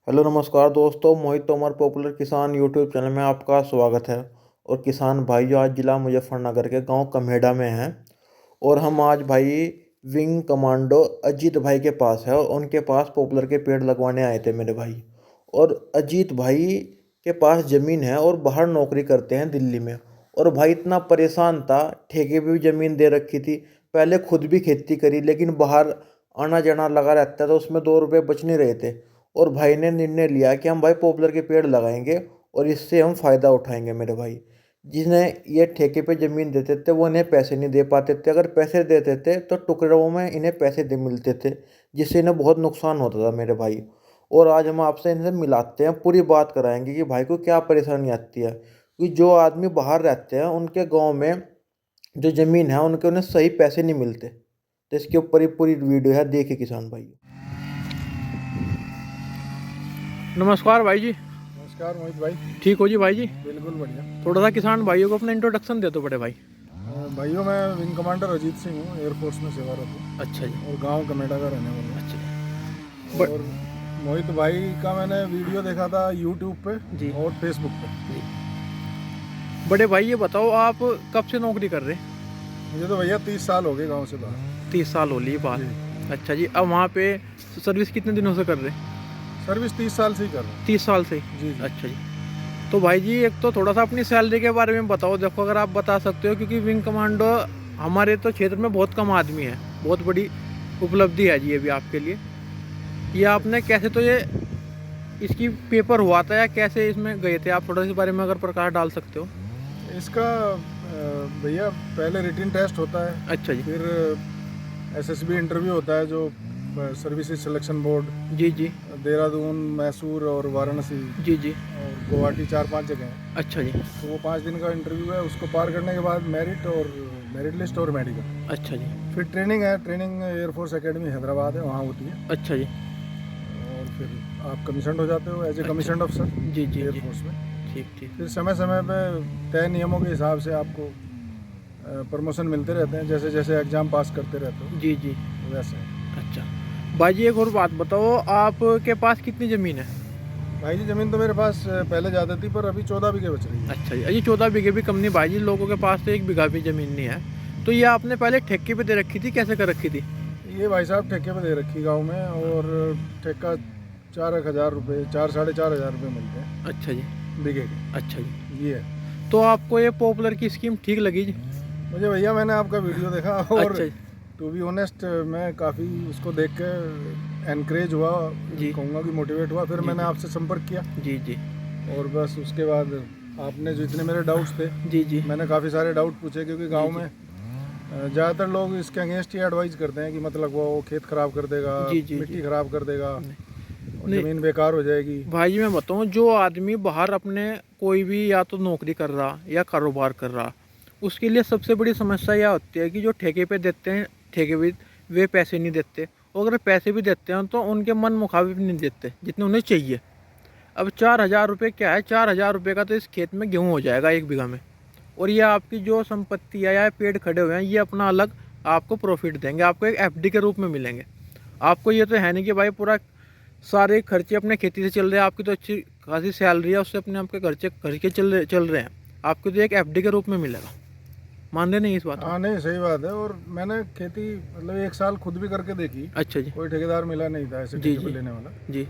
Hello नमस्कार दोस्तों, मोहित Tomar popular किसान यूट्यूब चैनल में आपका स्वागत है। और किसान भाइयों, आज जिला मुजफ्फरनगर के गांव कमेड़ा में हैं और हम आज भाई विंग कमांडो अजीत भाई के पास है और उनके पास पॉपुलर के पेड़ लगवाने आए थे मेरे भाई। और अजीत भाई के पास ज़मीन है और बाहर नौकरी करते हैं दिल्ली में। और भाई इतना परेशान था, ठेके पे भी ज़मीन दे रखी थी, पहले खुद भी खेती करी लेकिन बाहर आना जाना लगा रहता था तो उसमें 2 रुपये बच नहीं रहे थे। और भाई ने निर्णय लिया कि हम भाई पॉपुलर के पेड़ लगाएंगे और इससे हम फ़ायदा उठाएंगे मेरे भाई। जिन्हें ये ठेके पे ज़मीन देते थे वो इन्हें पैसे नहीं दे पाते थे, अगर पैसे देते थे तो टुकड़ों में इन्हें पैसे दे मिलते थे, जिससे इन्हें बहुत नुकसान होता था मेरे भाई। और आज हम आपसे इनसे मिलाते हैं, पूरी बात कराएंगे कि भाई को क्या परेशानी आती है, कि जो आदमी बाहर रहते हैं उनके गाँव में जो ज़मीन है उनके उन्हें सही पैसे नहीं मिलते। तो इसके ऊपर ही पूरी वीडियो है, देखिए किसान भाई। नमस्कार भाई जी। नमस्कार मोहित भाई। ठीक हो जी भाई जी? बिल्कुल बढ़िया। थोड़ा सा किसान भाइयों को अपना इंट्रोडक्शन दे दो बड़े भाई। भाइयों, मैं विंग कमांडर अजीत सिंह हूँ, एयरफोर्स में सेवारत हूँ। अच्छा जी। और गांव कमेड़ा का रहने वाला हूँ। अच्छा और मोहित भाई का मैंने वीडियो देखा था यूट्यूब पे जी और फेसबुक पे जी। बड़े भाई ये बताओ, आप कब से नौकरी कर रहे हैं? मुझे तो भैया 30 साल हो गए गांव से बाहर। 30 साल हो ली बात। जी। अच्छा जी, अब वहाँ पे सर्विस कितने दिनों से कर रहे हैं? सर्विस 30 साल से ही कर रहा हूँ। 30 साल से? जी जी। अच्छा जी। तो भाई जी एक तो थोड़ा सा अपनी सैलरी के बारे में बताओ, देखो अगर आप बता सकते हो, क्योंकि विंग कमांडो हमारे तो क्षेत्र में बहुत कम आदमी है, बहुत बड़ी उपलब्धि है जी ये भी आपके लिए। ये आपने कैसे, तो ये इसकी पेपर हुआ था या कैसे इसमें गए थे आप, थोड़ा इस बारे में अगर प्रकाश डाल सकते हो। इसका भैया पहले रिटन टेस्ट होता है। अच्छा जी। फिर एसएसबी इंटरव्यू होता है, जो सर्विसेज सिलेक्शन बोर्ड, जी जी देहरादून, मैसूर और वाराणसी जी जी। और गुवाहाटी 4-5 जगह हैं। अच्छा जी। तो वो 5 दिन का इंटरव्यू है, उसको पार करने के बाद मेरिट लिस्ट और मेडिकल। अच्छा जी। फिर ट्रेनिंग है, ट्रेनिंग एयरफोर्स एकेडमी हैदराबाद है, वहाँ होती है। अच्छा जी। और फिर आप कमीशन हो जाते हो एज ए कमीशन अफसर जी जी जी। एयरफोर्स में। ठीक ठीक। फिर समय समय पे तय नियमों के हिसाब से आपको प्रमोशन मिलते रहते हैं, जैसे जैसे एग्ज़ाम पास करते रहते हो जी जी। वैसे। अच्छा भाई जी, एक और बात बताओ, आपके पास कितनी ज़मीन है? भाई जी ज़मीन तो मेरे पास पहले ज़्यादा थी, पर अभी 14 बीघे बच रही है। अच्छा जी। अजी 14 बीघे भी कम नहीं भाई जी, लोगों के पास तो 1 बीघा भी ज़मीन नहीं है। तो ये आपने पहले ठेके पे दे रखी थी, कैसे कर रखी थी? ये भाई साहब ठेके पे दे रखी गांव में, और ठेका 4,000 रुपये, 4-4,500 रुपये मिलते हैं अच्छा जी। बीघे के। अच्छा जी। ये है। तो आपको ये पॉपुलर की स्कीम ठीक लगी जी? मुझे भैया, मैंने आपका वीडियो देखा और अच्छा जी। टू बी ऑनेस्ट मैं काफ़ी उसको देख के एनकरेज हुआ, जी कहूँगा कि मोटिवेट हुआ। फिर जी मैंने जी आपसे संपर्क किया जी जी और बस उसके बाद आपने जो इतने मेरे डाउट्स थे, जी जी मैंने काफ़ी सारे डाउट पूछे, क्योंकि गांव जी में ज़्यादातर लोग इसके अगेंस्ट ही एडवाइस करते हैं कि मतलब वो खेत ख़राब कर देगा, जी जी मिट्टी जी। ख़राब कर देगा नहीं और नहीं ज़मीन बेकार हो जाएगी। भाई जी, मैं बताऊँ, जो आदमी बाहर अपने कोई भी या तो नौकरी कर रहा या कारोबार कर रहा, उसके लिए सबसे बड़ी समस्या यह होती है कि जो ठेके पे देते हैं ठेके भी, वे पैसे नहीं देते, और अगर पैसे भी देते हैं तो उनके मन मुताबिक नहीं देते जितने उन्हें चाहिए। अब 4,000 रुपये क्या है, 4,000 रुपये का तो इस खेत में गेहूँ हो जाएगा 1 बीघा में। और ये आपकी जो संपत्ति है या पेड़ खड़े हुए हैं, ये अपना अलग आपको प्रॉफिट देंगे, आपको एक एफडी के रूप में मिलेंगे। आपको ये तो है नहीं कि भाई पूरा सारे खर्चे अपने खेती से चल रहे हैं, आपकी तो अच्छी खासी सैलरी है, उससे अपने आपके खर्चे घर के चल रहे हैं, आपको तो एक एफडी के रूप में मिलेगा। मानते नहीं इस बात को? हाँ नहीं, सही बात है। और मैंने खेती मतलब 1 साल खुद भी करके देखी। अच्छा जी। कोई ठेकेदार मिला नहीं था ऐसे जी ठेके पे जी लेने वाला, जी।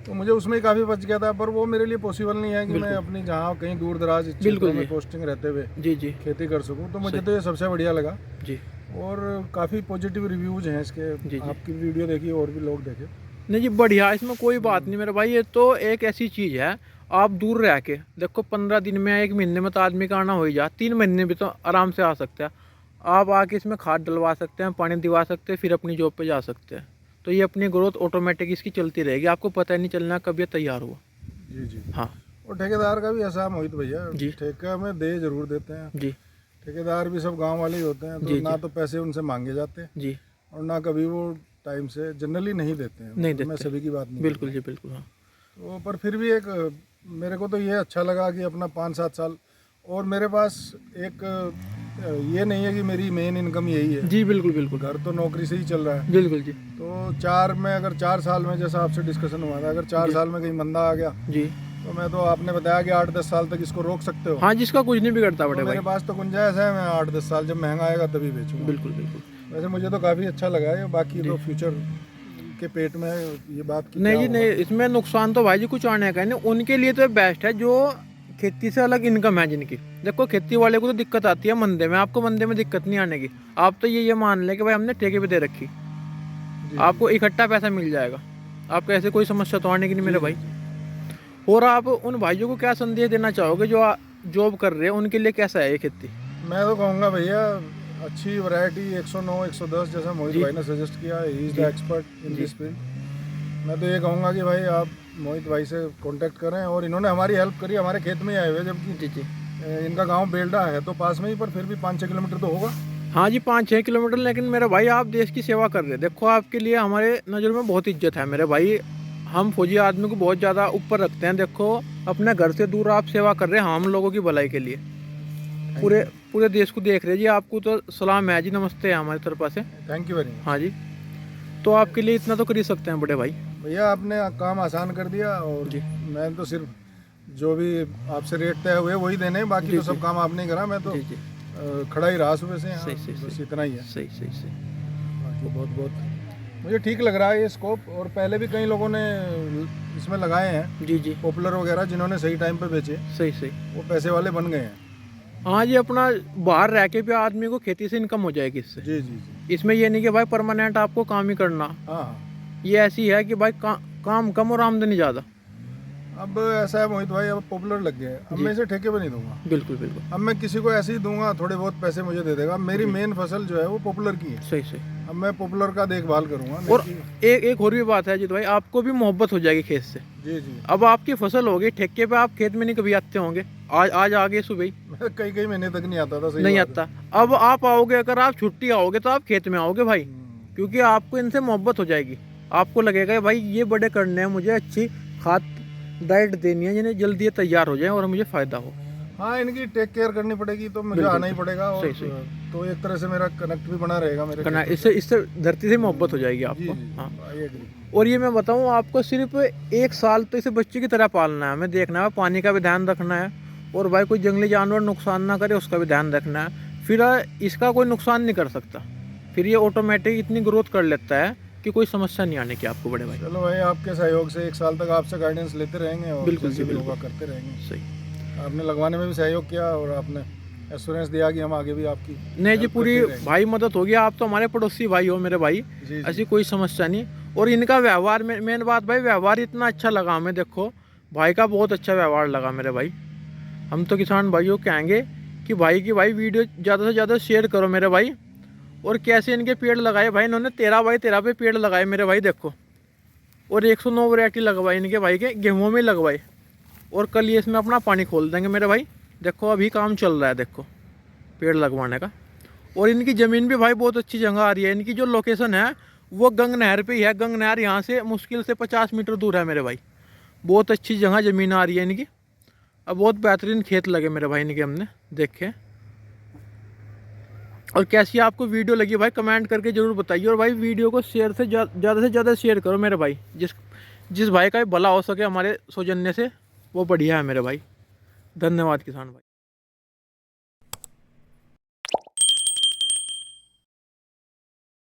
तो मुझे उसमें ही काफ़ी बच गया था। पर वो मेरे लिए पॉसिबल नहीं है कि मैं बिल्कुल अपनी जहाँ कहीं दूर दराज बिल्कुल क्षेत्रों में जी पोस्टिंग रहते हुए जी जी खेती कर सकूँ। तो मुझे सही तो ये सबसे बढ़िया लगा। जी और काफ़ी पॉजिटिव रिव्यूज़ हैं इसके। जी जी। आपकी वीडियो देखी और भी लोग देखे। नहीं जी, बढ़िया, इसमें कोई बात नहीं मेरे भाई। ये तो एक ऐसी चीज़ है, आप दूर रह के देखो, 15 दिन में 1 महीने में तो आदमी का आना हो ही जा, 3 महीने भी तो आराम से आ सकता है। आप आके इसमें खाद डलवा सकते हैं, पानी दिवा सकते हैं, फिर अपनी जॉब पे जा सकते हैं। तो ये अपनी ग्रोथ ऑटोमेटिक इसकी चलती रहेगी, आपको पता ही नहीं चलना कब ये तैयार हुआ। जी जी। हाँ और ठेकेदार का भी ऐसा है मोहित भैया, जी ठेका में दे जरूर देते हैं। जी ठेकेदार भी सब गांव वाले ही होते हैं, तो जी ना जी तो पैसे उनसे मांगे जाते हैं जी। और ना कभी वो टाइम से जनरली नहीं देते हैं। नहीं तो मैं देते, सभी की बात नहीं कर बिल्कुल रहा जी बिल्कुल। हाँ हूँ। तो पर फिर भी एक मेरे को तो ये अच्छा लगा कि अपना 5-7 साल। और मेरे पास एक ये नहीं है कि मेरी मेन इनकम यही है। जी बिल्कुल बिल्कुल। घर तो नौकरी से ही चल रहा है। बिल्कुल जी। तो 4 साल में, जैसा आपसे डिस्कशन हुआ था, अगर 4 साल में कहीं मंदा आ गया जी, तो मैं तो, आपने बताया कि 8-10 साल तक इसको रोक सकते हो। हाँ, जिसका कुछ नहीं बिगड़ता बड़े तो भाई। मेरे पास तो गुंजाइश है, मैं 8-10 साल जब महंगा आएगा तभी बेचूंगा। बिल्कुल बिल्कुल। वैसे मुझे तो काफ़ी अच्छा लगा है, बाकी तो फ्यूचर के पेट में है ये बात की। नहीं जी नहीं, इसमें नुकसान तो भाई जी कुछ आने का नहीं, उनके लिए तो बेस्ट है जो खेती से अलग इनकम है जिनकी। देखो खेती वाले को तो दिक्कत आती है मंदे में, आपको मंदे में दिक्कत नहीं आने की। आप तो ये मान लें कि भाई हमने ठेके पे दे रखी, आपको इकट्ठा पैसा मिल जाएगा, आपको ऐसे कोई समस्या तो आने की नहीं मेरे भाई। और आप उन भाइयों को क्या संदेश देना चाहोगे जो जॉब कर रहे हैं, उनके लिए कैसा है ये खेती? मैं तो कहूँगा भैया, अच्छी वैरायटी 109, 110 जैसा मोहित भाई ने सजेस्ट किया, he is the expert in this field. मैं तो ये कहूँगा कि भाई आप मोहित भाई से कांटेक्ट करें, और इन्होंने हमारी हेल्प करी, हमारे खेत में ही आए हुए, जबकि जी जी, इनका गांव बेल्डा है तो पास में ही, पर फिर भी 5-6 किलोमीटर तो होगा। हाँ जी, 5-6 किलोमीटर, लेकिन मेरे भाई आप देश की सेवा कर रहे हैं। देखो आपके लिए हमारे नज़र में बहुत इज्जत है मेरे भाई, हम फौजी आदमी को बहुत ज़्यादा ऊपर रखते हैं। देखो अपने घर से दूर आप सेवा कर रहे हैं हम लोगों की भलाई के लिए, पूरे देश को देख रहे हैं जी। आपको तो सलाम है जी, नमस्ते है हमारी तरफ से। Thank you very much. हाँ जी, तो आपके लिए इतना तो कर ही सकते हैं बड़े भाई। भैया आपने काम आसान कर दिया, और जी। मैं तो सिर्फ जो भी आपसे रेट तय हुए वही देने, बाकी तो सब काम आपने करा, मैं तो जी जी, खड़ा ही रहा सुबह से यहाँ। सही सही बस सही इतना ही है। सही सही सही। बाकी बहुत बहुत मुझे ठीक लग रहा है ये स्कोप, और पहले भी कई लोगों ने इसमें लगाए हैं, जी जी, पॉपुलर वगैरह, जिन्होंने सही टाइम पे बेचे सही सही। वो पैसे वाले बन गए हैं। हाँ जी, अपना बाहर रह के भी आदमी को खेती से इनकम हो जाएगी इससे। जी जी जी। इसमें ये नहीं कि भाई परमानेंट आपको काम ही करना, हाँ हाँ। ये ऐसी है कि भाई काम कम और आमदनी ज़्यादा। अब ऐसा है मोहित भाई, अब पॉपुलर लग गया है, अब मैं इसे ठेके पे नहीं दूंगा। बिल्कुल बिल्कुल, अब मैं किसी को ऐसे ही दूंगा, थोड़े बहुत पैसे मुझे दे देगा। मेरी मेन फसल जो है वो पॉपुलर की है। सही सही। अब मैं पॉपुलर का देखभाल करूंगा। और एक और भी बात है जीत भाई, आपको भी मोहब्बत हो जाएगी खेत से। जी जी। अब आपकी फसल होगी ठेके पे, आप खेत में नहीं कभी आते होंगे, आज आ गए सुबह ही, मैं कई महीने तक नहीं आता था। सही नहीं बात है। आता। अब आप आओगे, अगर आप छुट्टी आओगे तो आप खेत में आओगे भाई, क्योंकि आपको इनसे मोहब्बत हो जाएगी। आपको लगेगा भाई ये बड़े करने हैं, मुझे अच्छी खाद डाइट देनी है जिन्हें जल्दी ये तैयार हो जाए और मुझे फ़ायदा हो। हाँ, इनकी टेक केयर करनी पड़ेगी, तो मुझे बिल्कुल, आना ही पड़ेगा। और सही, तो एक तरह से मेरा कनेक्ट भी बना रहेगा मेरे करना, खेतों इससे धरती से मोहब्बत हो जाएगी से। आपको। जी, हाँ, I agree। और ये मैं बताऊँ आपको, सिर्फ 1 साल तो इसे बच्चे की तरह पालना है, हमें देखना है, पानी का भी ध्यान रखना है, और भाई कोई जंगली जानवर नुकसान ना करे उसका भी ध्यान रखना है। फिर इसका कोई नुकसान नहीं कर सकता, फिर ये ऑटोमेटिक इतनी ग्रोथ कर लेता है कि कोई समस्या नहीं आने की आपको बड़े भाई। चलो भाई, आपके सहयोग से 1 साल तक आपसे गाइडेंस लेते रहेंगे, और बिल्कुल जी, जैसे भी बिल्कुल। होगा करते रहेंगे। सही। आपने लगवाने में भी सहयोग किया, और आपने एश्योरेंस दिया कि हम आगे भी आपकी नहीं जी, हेल्प पूरी करते रहेंगे। भाई मदद होगी। आप तो हमारे पड़ोसी भाई हो मेरे भाई, जी ऐसी जी। कोई समस्या नहीं। और इनका व्यवहार, मेन बात भाई, व्यवहार इतना अच्छा लगा हमें। देखो भाई का बहुत अच्छा व्यवहार लगा मेरे भाई। हम तो किसान भाइयों को कहेंगे कि भाई वीडियो ज़्यादा से ज़्यादा शेयर करो मेरे भाई। और कैसे इनके पेड़ लगाए भाई इन्होंने, 13x13 पे पेड़ लगाए मेरे भाई देखो, और 109 वैरायटी लगवाई इनके भाई के गेहूँ में लगवाई। और कल ये इसमें अपना पानी खोल देंगे मेरे भाई। देखो अभी काम चल रहा है देखो पेड़ लगवाने का। और इनकी ज़मीन भी भाई बहुत अच्छी जगह आ रही है। इनकी जो लोकेशन है वो गंग नहर पे ही है। गंग नहर यहाँ से मुश्किल से 50 मीटर दूर है मेरे भाई। बहुत अच्छी जगह ज़मीन आ रही है इनकी। अब बहुत बेहतरीन खेत लगे मेरे भाई इनके, हमने देखे। और कैसी आपको वीडियो लगी भाई कमेंट करके ज़रूर बताइए। और भाई वीडियो को ज़्यादा से ज़्यादा शेयर करो मेरे भाई। जिस भाई का भला हो सके हमारे सौजन्य से, वो बढ़िया है मेरे भाई। धन्यवाद किसान भाई।